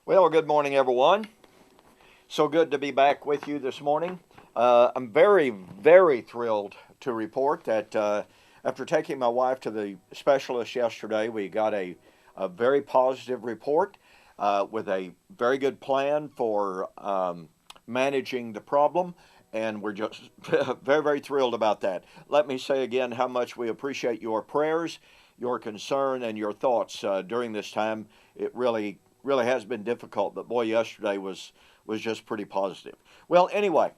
Well, good morning, everyone. So good to be back with you this morning. I'm very, very thrilled to report that after taking my wife to the specialist yesterday, we got a very positive report with a very good plan for managing the problem. And we're just very, very thrilled about that. Let me say again how much we appreciate your prayers, your concern, and your thoughts during this time. It really has been difficult, but boy, yesterday was just pretty positive. Well, anyway,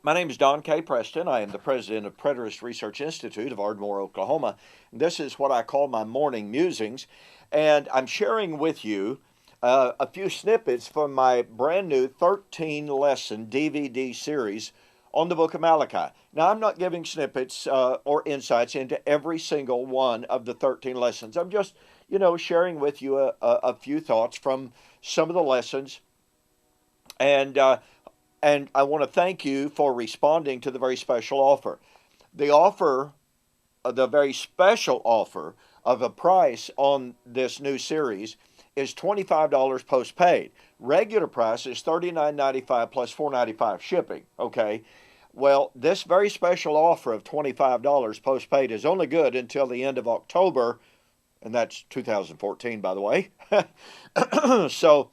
my name is Don K. Preston. I am the president of Preterist Research Institute of Ardmore, Oklahoma. This is what I call my morning musings, and I'm sharing with you a few snippets from my brand new 13-lesson DVD series on the Book of Malachi. Now, I'm not giving snippets or insights into every single one of the 13 lessons. I'm just sharing with you a few thoughts from some of the lessons. And I want to thank you for responding to the very special offer. The very special offer of a price on this new series is $25 postpaid. Regular price is $39.95 plus $4.95 shipping, okay? Well, this very special offer of $25 postpaid is only good until the end of October, and that's 2014, by the way. So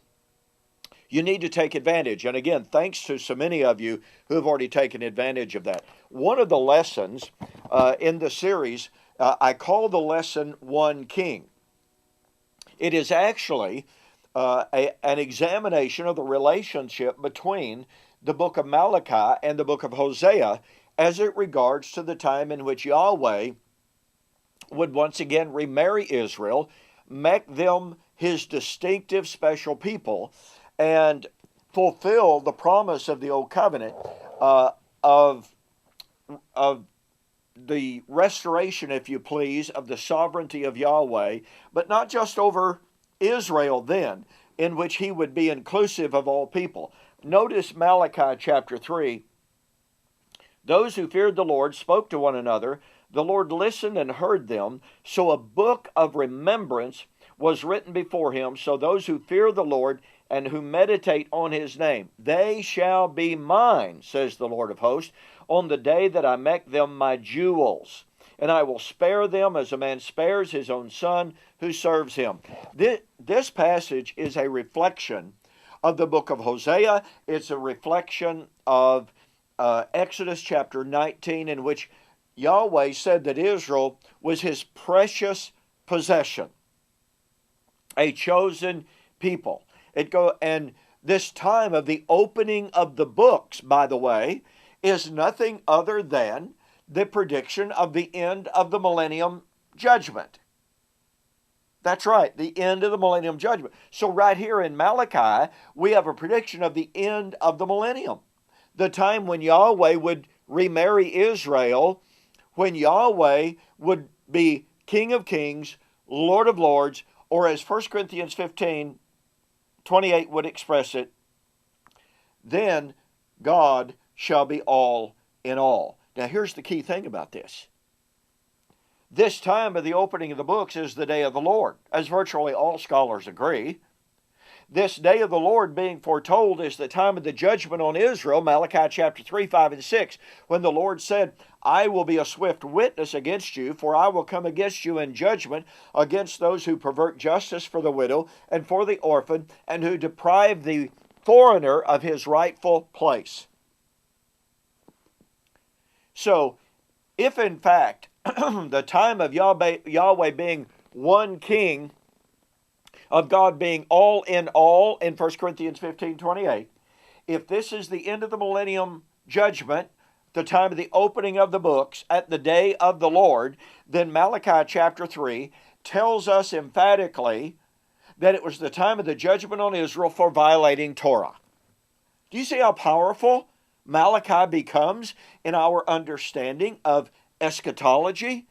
you need to take advantage. And again, thanks to so many of you who have already taken advantage of that. One of the lessons in the series, I call the lesson One King. It is actually an examination of the relationship between the book of Malachi and the book of Hosea as it regards to the time in which Yahweh would once again remarry Israel, make them his distinctive special people, and fulfill the promise of the Old Covenant of the restoration, if you please, of the sovereignty of Yahweh, but not just over Israel then, in which he would be inclusive of all people. Notice Malachi chapter 3. Those who feared the Lord spoke to one another. The Lord listened and heard them. So a book of remembrance was written before him. So those who fear the Lord and who meditate on his name, they shall be mine, says the Lord of hosts, on the day that I make them my jewels. And I will spare them as a man spares his own son who serves him. This passage is a reflection of the book of Hosea. It's a reflection of Exodus chapter 19, in which Yahweh said that Israel was his precious possession, a chosen people. And this time of the opening of the books, by the way, is nothing other than the prediction of the end of the millennium judgment. That's right, the end of the millennium judgment. So right here in Malachi, we have a prediction of the end of the millennium, the time when Yahweh would remarry Israel, when Yahweh would be King of Kings, Lord of Lords, or as 1 Corinthians 15:28 would express it, then God shall be all in all. Now here's the key thing about this. This time of the opening of the books is the day of the Lord, as virtually all scholars agree. This day of the Lord being foretold is the time of the judgment on Israel, Malachi chapter 3, 5, and 6, when the Lord said, I will be a swift witness against you, for I will come against you in judgment against those who pervert justice for the widow and for the orphan, and who deprive the foreigner of his rightful place. So, if in fact the time of Yahweh being one king, of God being all in 1 Corinthians 15:28, if this is the end of the millennium judgment, the time of the opening of the books at the day of the Lord, then Malachi chapter 3 tells us emphatically that it was the time of the judgment on Israel for violating Torah. Do you see how powerful Malachi becomes in our understanding of eschatology?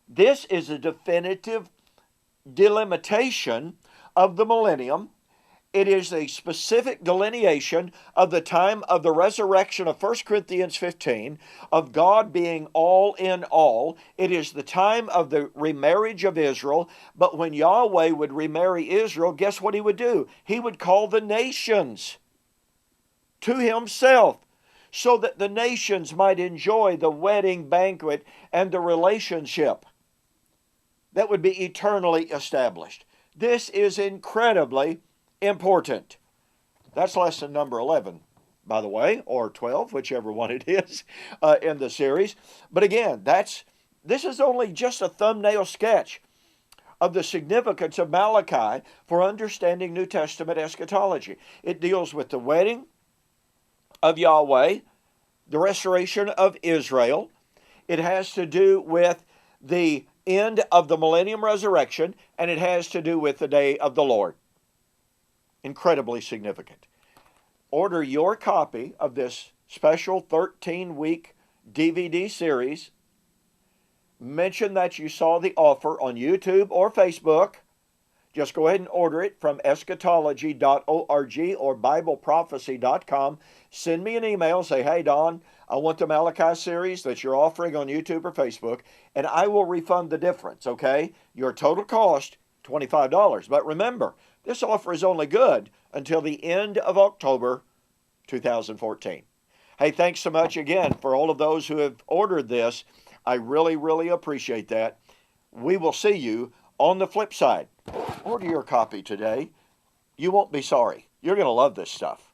This is a definitive delimitation of the millennium, It is a specific delineation of the time of the resurrection of 1 Corinthians 15, of God being all in all. It is the time of the remarriage of Israel. But when Yahweh would remarry Israel, guess what he would do? He would call the nations to himself, so that the nations might enjoy the wedding banquet and the relationship that would be eternally established. This is incredibly important. That's lesson number 11, by the way, or 12, whichever one it is in the series. But again, this is only just a thumbnail sketch of the significance of Malachi for understanding New Testament eschatology. It deals with the wedding of Yahweh, the restoration of Israel. It has to do with the end of the millennium resurrection, and it has to do with the day of the Lord. Incredibly significant. Order your copy of this special 13-week DVD series. Mention that you saw the offer on YouTube or Facebook. Just go ahead and order it from eschatology.org or bibleprophecy.com. Send me an email. Say, hey, Don, I want the Malachi series that you're offering on YouTube or Facebook, and I will refund the difference, okay? Your total cost, $25. But remember, this offer is only good until the end of October 2014. Hey, thanks so much again for all of those who have ordered this. I really, really appreciate that. We will see you on the flip side. Order your copy today. You won't be sorry. You're going to love this stuff.